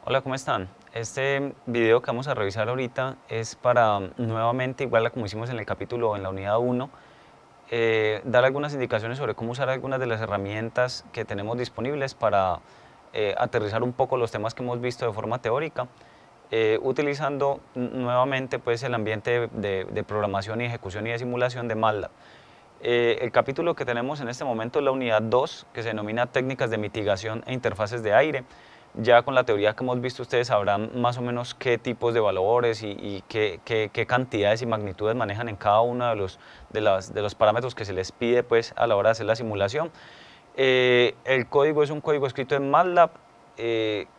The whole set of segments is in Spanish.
Hola, ¿cómo están? Este video que vamos a revisar ahorita es para nuevamente, igual como hicimos en el capítulo en la unidad 1, dar algunas indicaciones sobre cómo usar algunas de las herramientas que tenemos disponibles para aterrizar un poco los temas que hemos visto de forma teórica, utilizando nuevamente pues, el ambiente de programación y ejecución y de simulación de MATLAB. El capítulo que tenemos en este momento es la unidad 2, que se denomina Técnicas de mitigación e interfaces de aire. Ya con la teoría que hemos visto, ustedes sabrán más o menos qué tipos de valores y qué cantidades y magnitudes manejan en cada uno de los parámetros que se les pide pues, a la hora de hacer la simulación. El código es un código escrito en MATLAB,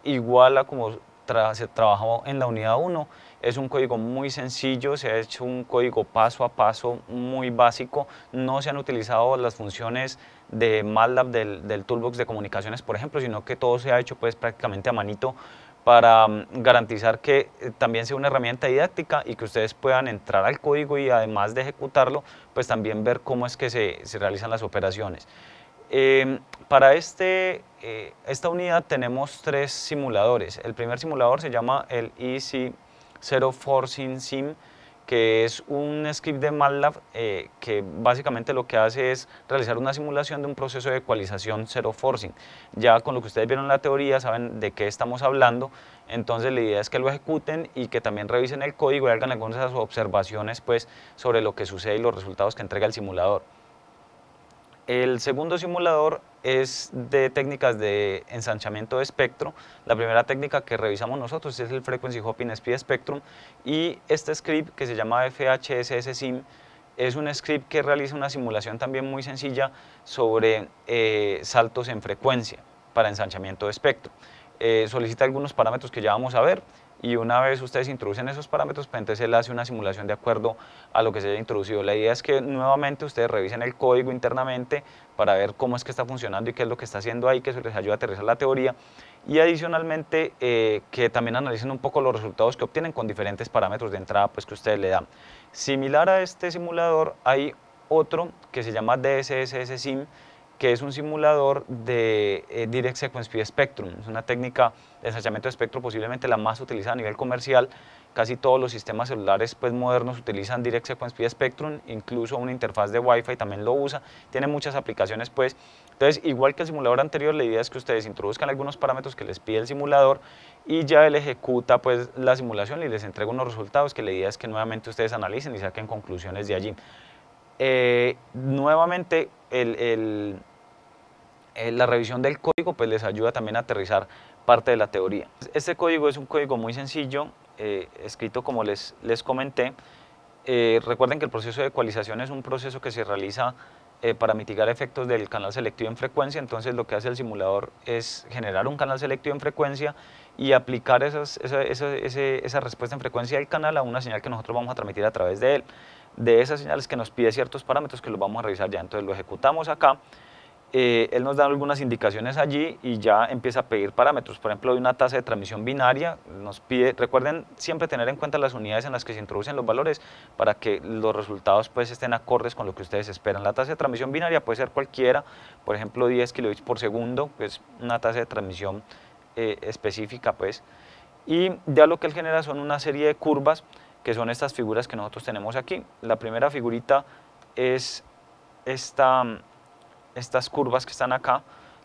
igual a como se trabajó en la unidad 1. Es un código muy sencillo, se ha hecho un código paso a paso muy básico. No se han utilizado las funciones de MATLAB del Toolbox de comunicaciones, por ejemplo, sino que todo se ha hecho pues prácticamente a manito para garantizar que también sea una herramienta didáctica y que ustedes puedan entrar al código y además de ejecutarlo, pues también ver cómo es que se realizan las operaciones. Para esta unidad tenemos tres simuladores. El primer simulador se llama el Easy Zero Forcing Sim, que es un script de MATLAB que básicamente lo que hace es realizar una simulación de un proceso de ecualización zero forcing. Ya con lo que ustedes vieron en la teoría saben de qué estamos hablando, entonces la idea es que lo ejecuten y que también revisen el código y hagan algunas observaciones pues, sobre lo que sucede y los resultados que entrega el simulador. El segundo simulador es de técnicas de ensanchamiento de espectro. La primera técnica que revisamos nosotros es el Frequency Hopping Speed Spectrum, y este script que se llama FHSS Sim es un script que realiza una simulación también muy sencilla sobre saltos en frecuencia para ensanchamiento de espectro. Solicita algunos parámetros que ya vamos a ver, y una vez ustedes introducen esos parámetros, pues entonces él hace una simulación de acuerdo a lo que se haya introducido. La idea es que nuevamente ustedes revisen el código internamente para ver cómo es que está funcionando y qué es lo que está haciendo ahí, que eso les ayuda a aterrizar la teoría, y adicionalmente que también analicen un poco los resultados que obtienen con diferentes parámetros de entrada pues, que ustedes le dan. Similar a este simulador hay otro que se llama DSSS Sim, que es un simulador de Direct Sequence Speed Spectrum. Es una técnica de ensanchamiento de espectro posiblemente la más utilizada a nivel comercial. Casi todos los sistemas celulares pues, modernos utilizan Direct Sequence Speed Spectrum, incluso una interfaz de Wi-Fi también lo usa. Tiene muchas aplicaciones pues. Entonces, igual que el simulador anterior, la idea es que ustedes introduzcan algunos parámetros que les pide el simulador y ya él ejecuta pues, la simulación y les entrega unos resultados que la idea es que nuevamente ustedes analicen y saquen conclusiones de allí. Nuevamente, la revisión del código pues, les ayuda también a aterrizar parte de la teoría. Este código es un código muy sencillo, escrito como les comenté. Recuerden que el proceso de ecualización es un proceso que se realiza para mitigar efectos del canal selectivo en frecuencia. Entonces lo que hace el simulador es generar un canal selectivo en frecuencia y aplicar esa respuesta en frecuencia del canal a una señal que nosotros vamos a transmitir a través de él. De esas señales que nos pide ciertos parámetros que los vamos a revisar ya. Entonces lo ejecutamos acá. Él nos da algunas indicaciones allí y ya empieza a pedir parámetros. Por ejemplo, hay una tasa de transmisión binaria, nos pide, recuerden siempre tener en cuenta las unidades en las que se introducen los valores para que los resultados pues estén acordes con lo que ustedes esperan. La tasa de transmisión binaria puede ser cualquiera, por ejemplo 10 kilobits por segundo, que es una tasa de transmisión específica pues. Y ya lo que él genera son una serie de curvas, que son estas figuras que nosotros tenemos aquí. La primera figurita es estas curvas que están acá.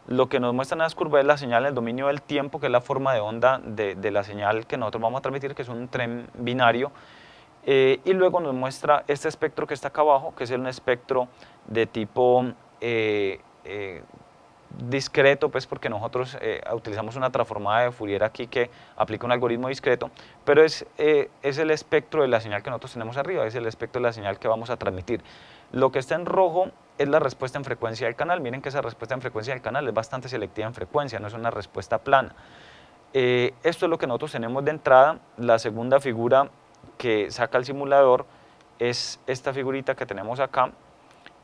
Lo que nos muestran las curvas es la señal en el dominio del tiempo, que es la forma de onda de la señal que nosotros vamos a transmitir, que es un tren binario. Y luego nos muestra este espectro que está acá abajo, que es un espectro de tipo discreto, pues porque nosotros utilizamos una transformada de Fourier aquí que aplica un algoritmo discreto, pero es el espectro de la señal que nosotros tenemos arriba, es el espectro de la señal que vamos a transmitir. Lo que está en rojo es la respuesta en frecuencia del canal. Miren que esa respuesta en frecuencia del canal es bastante selectiva en frecuencia, no es una respuesta plana. Esto es lo que nosotros tenemos de entrada. La segunda figura que saca el simulador es esta figurita que tenemos acá.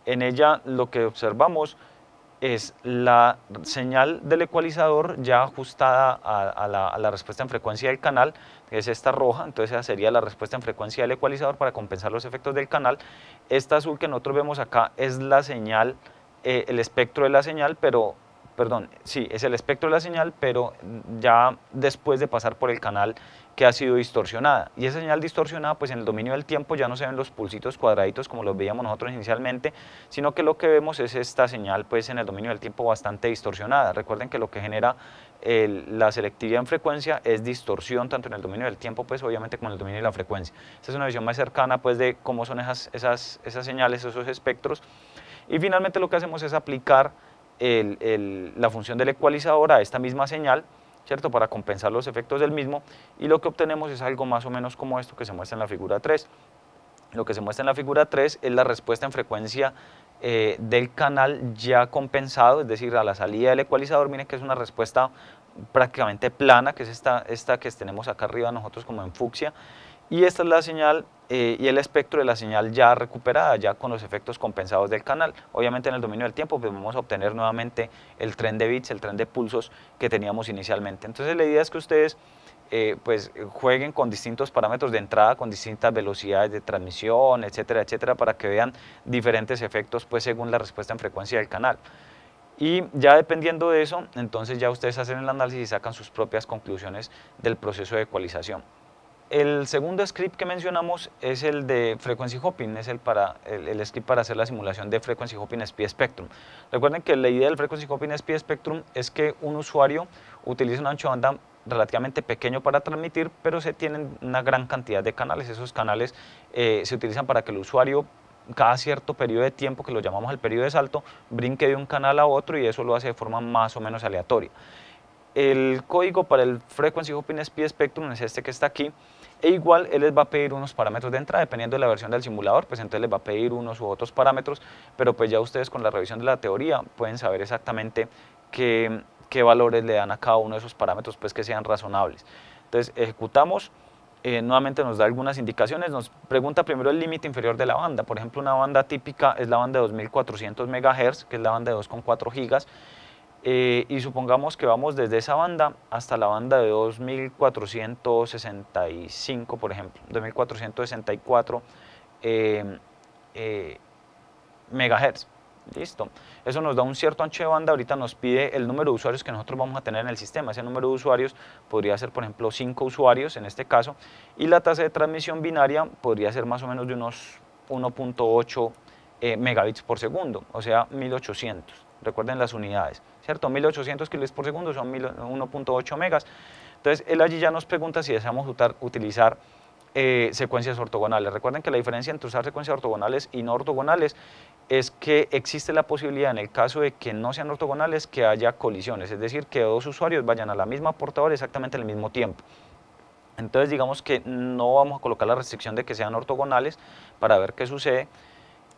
En ella lo que observamos es la señal del ecualizador ya ajustada a la respuesta en frecuencia del canal, que es esta roja. Entonces esa sería la respuesta en frecuencia del ecualizador para compensar los efectos del canal. Esta azul que nosotros vemos acá es la señal, el espectro de la señal, pero perdón, sí, es el espectro de la señal, pero ya después de pasar por el canal que ha sido distorsionada. Y esa señal distorsionada, pues en el dominio del tiempo ya no se ven los pulsitos cuadraditos como los veíamos nosotros inicialmente, sino que lo que vemos es esta señal pues en el dominio del tiempo bastante distorsionada. Recuerden que lo que genera la selectividad en frecuencia es distorsión tanto en el dominio del tiempo pues obviamente como en el dominio de la frecuencia. Esta es una visión más cercana pues de cómo son esas señales, esos espectros. Y finalmente lo que hacemos es aplicar la función del ecualizador a esta misma señal, ¿cierto? Para compensar los efectos del mismo, y lo que obtenemos es algo más o menos como esto que se muestra en la figura 3. Lo que se muestra en la figura 3 es la respuesta en frecuencia del canal ya compensado, es decir, a la salida del ecualizador. Miren que es una respuesta prácticamente plana, que es esta que tenemos acá arriba nosotros como en fucsia, y esta es la señal y el espectro de la señal ya recuperada, ya con los efectos compensados del canal. Obviamente en el dominio del tiempo pues vamos a obtener nuevamente el tren de bits, el tren de pulsos que teníamos inicialmente. Entonces la idea es que ustedes pues jueguen con distintos parámetros de entrada, con distintas velocidades de transmisión, etcétera, etcétera, para que vean diferentes efectos pues según la respuesta en frecuencia del canal. Y ya dependiendo de eso, entonces ya ustedes hacen el análisis y sacan sus propias conclusiones del proceso de ecualización. El segundo script que mencionamos es el de frequency hopping, es el script para hacer la simulación de frequency hopping speed spectrum. Recuerden que la idea del frequency hopping speed spectrum es que un usuario utiliza un ancho de banda relativamente pequeño para transmitir, pero se tienen una gran cantidad de canales. Esos canales se utilizan para que el usuario cada cierto periodo de tiempo, que lo llamamos el periodo de salto, brinque de un canal a otro, y eso lo hace de forma más o menos aleatoria. El código para el Frequency Hopping Speed Spectrum es este que está aquí, e igual él les va a pedir unos parámetros de entrada, dependiendo de la versión del simulador, pues entonces les va a pedir unos u otros parámetros, pero pues ya ustedes con la revisión de la teoría pueden saber exactamente qué valores le dan a cada uno de esos parámetros, pues que sean razonables. Entonces ejecutamos, nuevamente nos da algunas indicaciones, nos pregunta primero el límite inferior de la banda. Por ejemplo, una banda típica es la banda de 2400 MHz, que es la banda de 2,4 gigas, y supongamos que vamos desde esa banda hasta la banda de 2465, por ejemplo, 2464 megahertz. Listo. Eso nos da un cierto ancho de banda. Ahorita nos pide el número de usuarios que nosotros vamos a tener en el sistema. Ese número de usuarios podría ser, por ejemplo, 5 usuarios en este caso, y la tasa de transmisión binaria podría ser más o menos de unos 1.8 megabits por segundo, o sea, 1800. Recuerden las unidades, ¿cierto? 1800 kilobits por segundo son 1.8 megas. Entonces, él allí ya nos pregunta si deseamos utilizar secuencias ortogonales. Recuerden que la diferencia entre usar secuencias ortogonales y no ortogonales es que existe la posibilidad, en el caso de que no sean ortogonales, que haya colisiones, es decir, que dos usuarios vayan a la misma portadora exactamente al mismo tiempo. Entonces, digamos que no vamos a colocar la restricción de que sean ortogonales para ver qué sucede.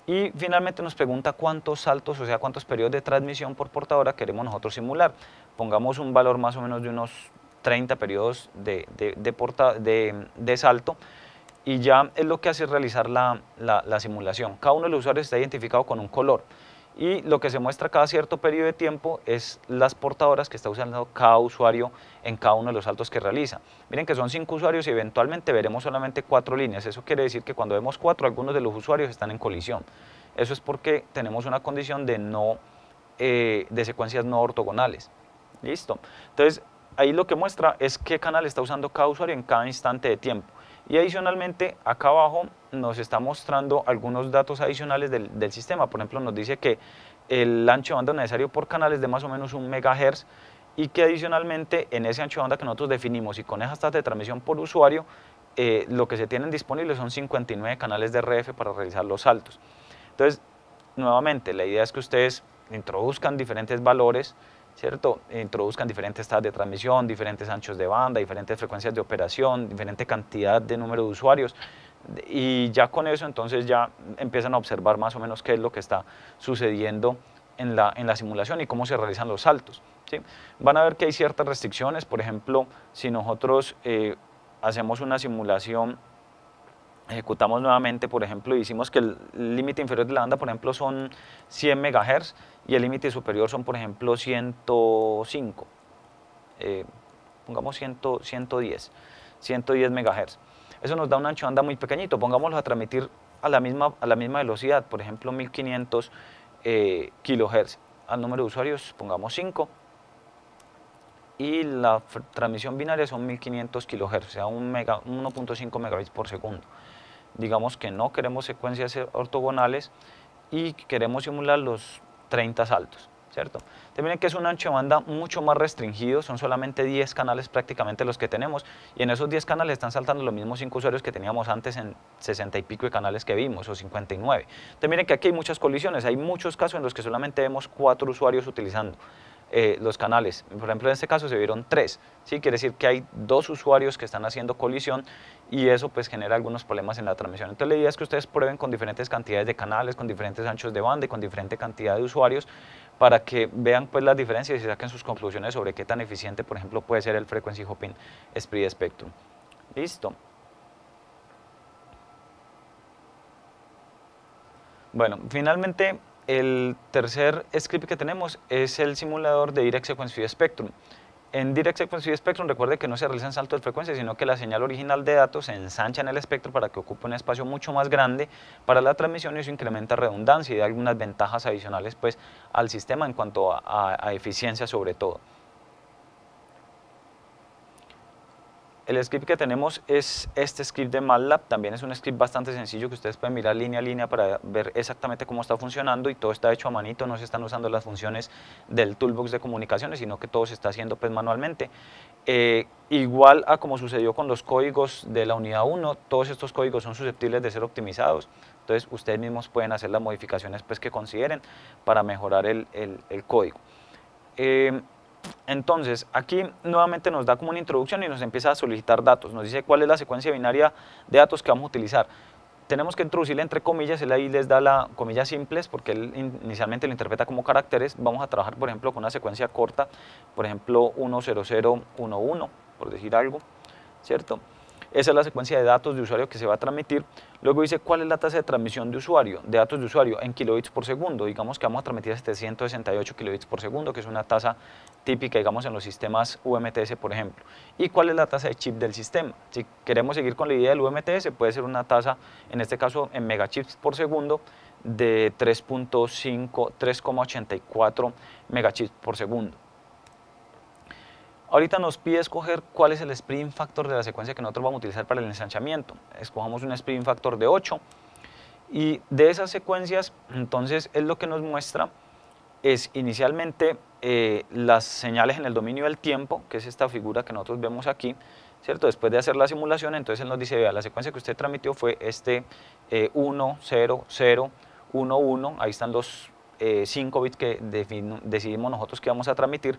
Y finalmente nos pregunta cuántos saltos, o sea, cuántos periodos de transmisión por portadora queremos nosotros simular. Pongamos un valor más o menos de unos 30 periodos de salto, y ya es lo que hace realizar la simulación. Cada uno de los usuarios está identificado con un color, y lo que se muestra cada cierto periodo de tiempo es las portadoras que está usando cada usuario en cada uno de los saltos que realiza. Miren que son 5 usuarios y eventualmente veremos solamente 4 líneas. Eso quiere decir que cuando vemos 4, algunos de los usuarios están en colisión. Eso es porque tenemos una condición de secuencias no ortogonales. Listo. Entonces, ahí lo que muestra es qué canal está usando cada usuario en cada instante de tiempo. Y adicionalmente, acá abajo nos está mostrando algunos datos adicionales del sistema. Por ejemplo, nos dice que el ancho de banda necesario por canal es de más o menos 1 MHz, y que adicionalmente en ese ancho de banda que nosotros definimos y con esas tasas de transmisión por usuario, lo que se tienen disponibles son 59 canales de RF para realizar los saltos. Entonces, nuevamente, la idea es que ustedes introduzcan diferentes valores, ¿cierto? Introduzcan diferentes tasas de transmisión, diferentes anchos de banda, diferentes frecuencias de operación, diferente cantidad de número de usuarios, y ya con eso entonces ya empiezan a observar más o menos qué es lo que está sucediendo en la simulación y cómo se realizan los saltos, ¿sí? Van a ver que hay ciertas restricciones. Por ejemplo, si nosotros hacemos una simulación, ejecutamos nuevamente, por ejemplo, y hicimos que el límite inferior de la banda, por ejemplo, son 100 MHz y el límite superior son, por ejemplo, 105, pongamos 110 MHz. Eso nos da un ancho de banda muy pequeñito. Pongámoslo a transmitir a la misma velocidad, por ejemplo, 1500 kHz. al número de usuarios, pongamos 5, y la transmisión binaria son 1500 kHz, o sea, 1.5 megabits por segundo. Digamos que no queremos secuencias ortogonales y queremos simular los 30 saltos, ¿cierto? Entonces miren que es un ancho de banda mucho más restringido, son solamente 10 canales prácticamente los que tenemos, y en esos 10 canales están saltando los mismos 5 usuarios que teníamos antes en 60 y pico de canales que vimos, o 59. Entonces miren que aquí hay muchas colisiones, hay muchos casos en los que solamente vemos 4 usuarios utilizando los canales. Por ejemplo, en este caso se vieron 3, ¿sí? Quiere decir que hay 2 usuarios que están haciendo colisión, y eso pues genera algunos problemas en la transmisión. Entonces la idea es que ustedes prueben con diferentes cantidades de canales, con diferentes anchos de banda y con diferente cantidad de usuarios, para que vean pues las diferencias y saquen sus conclusiones sobre qué tan eficiente, por ejemplo, puede ser el Frequency Hopping Spread Spectrum. Listo. Bueno, finalmente el tercer script que tenemos es el simulador de Direct Sequence Feed Spectrum. En Direct Sequence Feed Spectrum recuerde que no se realizan saltos de frecuencia, sino que la señal original de datos se ensancha en el espectro para que ocupe un espacio mucho más grande para la transmisión, y eso incrementa redundancia y da algunas ventajas adicionales pues, al sistema en cuanto a eficiencia sobre todo. El script que tenemos es este script de MATLAB, también es un script bastante sencillo que ustedes pueden mirar línea a línea para ver exactamente cómo está funcionando, y todo está hecho a manito, no se están usando las funciones del toolbox de comunicaciones, sino que todo se está haciendo pues manualmente. Igual a como sucedió con los códigos de la unidad 1, todos estos códigos son susceptibles de ser optimizados, entonces ustedes mismos pueden hacer las modificaciones pues, que consideren para mejorar el código. Entonces, aquí nuevamente nos da como una introducción y nos empieza a solicitar datos, nos dice cuál es la secuencia binaria de datos que vamos a utilizar. Tenemos que introducirle entre comillas, él ahí les da las comillas simples porque él inicialmente lo interpreta como caracteres. Vamos a trabajar, por ejemplo, con una secuencia corta, por ejemplo 10011, por decir algo, ¿cierto? Esa es la secuencia de datos de usuario que se va a transmitir. Luego dice cuál es la tasa de transmisión de usuario, de datos de usuario en kilobits por segundo. Digamos que vamos a transmitir a 768 kilobits por segundo, que es una tasa típica, digamos, en los sistemas UMTS, por ejemplo. ¿Y cuál es la tasa de chip del sistema? Si queremos seguir con la idea del UMTS, puede ser una tasa, en este caso en megachips por segundo, de 3,84 megachips por segundo. Ahorita nos pide escoger cuál es el sprint factor de la secuencia que nosotros vamos a utilizar para el ensanchamiento. Escojamos un sprint factor de 8, y de esas secuencias, entonces, es lo que nos muestra es inicialmente las señales en el dominio del tiempo, que es esta figura que nosotros vemos aquí, ¿cierto? Después de hacer la simulación, entonces él nos dice, vea, la secuencia que usted transmitió fue este 1, 0, 0, 1, 1, ahí están los 5 bits que decidimos nosotros que vamos a transmitir.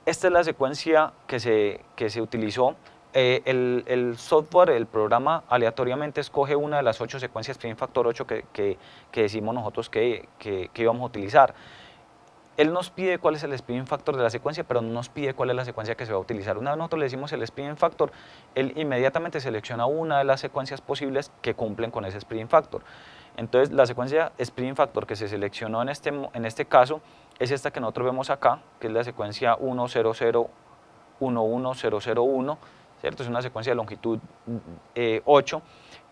Esta es la secuencia que se utilizó. El software, el programa, aleatoriamente escoge una de las 8 secuencias sprint factor 8 que decimos nosotros que íbamos a utilizar. Él nos pide cuál es el sprint factor de la secuencia, pero no nos pide cuál es la secuencia que se va a utilizar. Una vez nosotros le decimos el sprint factor, él inmediatamente selecciona una de las secuencias posibles que cumplen con ese sprint factor. Entonces, la secuencia sprint factor que se seleccionó en este caso es esta que nosotros vemos acá, que es la secuencia 100110001, ¿cierto? Es una secuencia de longitud 8,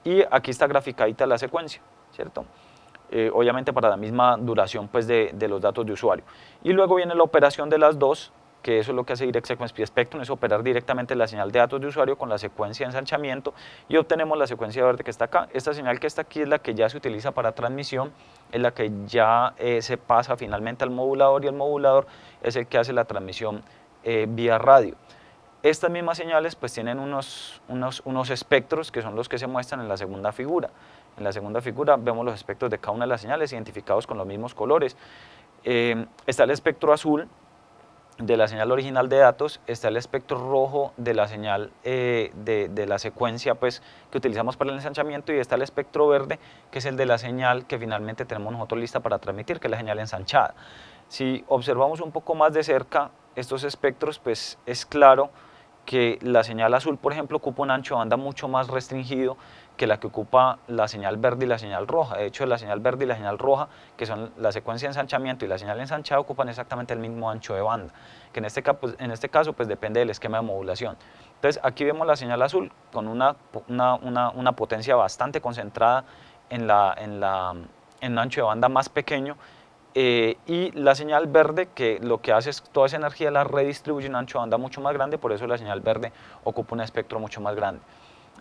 y aquí está graficadita la secuencia, ¿cierto? Obviamente para la misma duración pues, de los datos de usuario. Y luego viene la operación de las dos, que eso es lo que hace Direct Sequence Feed Spectrum, es operar directamente la señal de datos de usuario con la secuencia de ensanchamiento, y obtenemos la secuencia verde que está acá. Esta señal que está aquí es la que ya se utiliza para transmisión, es la que ya se pasa finalmente al modulador, y el modulador es el que hace la transmisión vía radio. Estas mismas señales pues tienen unos espectros que son los que se muestran en la segunda figura. En la segunda figura vemos los espectros de cada una de las señales identificados con los mismos colores. Está el espectro azul de la señal original de datos, está el espectro rojo de la señal de la secuencia pues, que utilizamos para el ensanchamiento, y está el espectro verde, que es el de la señal que finalmente tenemos nosotros lista para transmitir, que es la señal ensanchada. Si observamos un poco más de cerca estos espectros, pues es claro que la señal azul, por ejemplo, ocupa un ancho de banda mucho más restringido que la que ocupa la señal verde y la señal roja. De hecho, la señal verde y la señal roja, que son la secuencia de ensanchamiento y la señal ensanchada, ocupan exactamente el mismo ancho de banda, que en este caso pues, depende del esquema de modulación. Entonces, aquí vemos la señal azul con una potencia bastante concentrada en un ancho de banda más pequeño, y la señal verde, que lo que hace es toda esa energía la redistribuye en un ancho de banda mucho más grande, por eso la señal verde ocupa un espectro mucho más grande.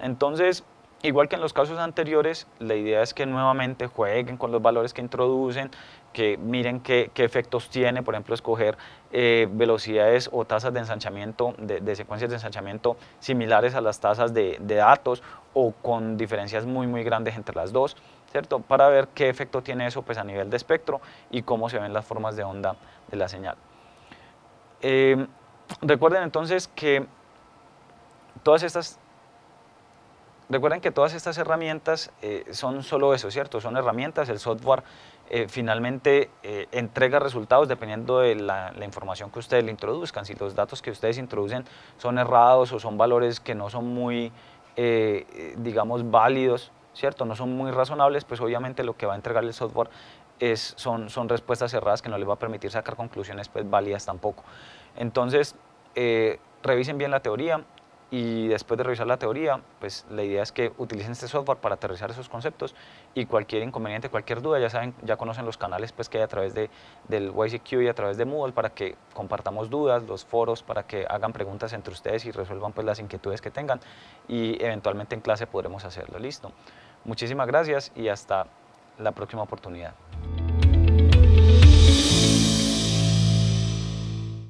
Entonces, igual que en los casos anteriores, la idea es que nuevamente jueguen con los valores que introducen, que miren qué efectos tiene, por ejemplo, escoger velocidades o tasas de ensanchamiento, de secuencias de ensanchamiento similares a las tasas de datos o con diferencias muy grandes entre las dos, ¿cierto? Para ver qué efecto tiene eso pues, a nivel de espectro y cómo se ven las formas de onda de la señal. Recuerden entonces que Recuerden que todas estas herramientas son solo eso, ¿cierto? Son herramientas, el software finalmente entrega resultados dependiendo de la información que ustedes le introduzcan. Si los datos que ustedes introducen son errados o son valores que no son muy, digamos, válidos, ¿cierto? No son muy razonables, pues obviamente lo que va a entregar el software son respuestas erradas que no les va a permitir sacar conclusiones pues, válidas tampoco. Entonces, revisen bien la teoría, y después de revisar la teoría, pues la idea es que utilicen este software para aterrizar esos conceptos y cualquier inconveniente, cualquier duda, ya saben, ya conocen los canales pues, que hay a través del YCQ y a través de Moodle para que compartamos dudas, los foros para que hagan preguntas entre ustedes y resuelvan pues, las inquietudes que tengan y eventualmente en clase podremos hacerlo. Listo. Muchísimas gracias y hasta la próxima oportunidad.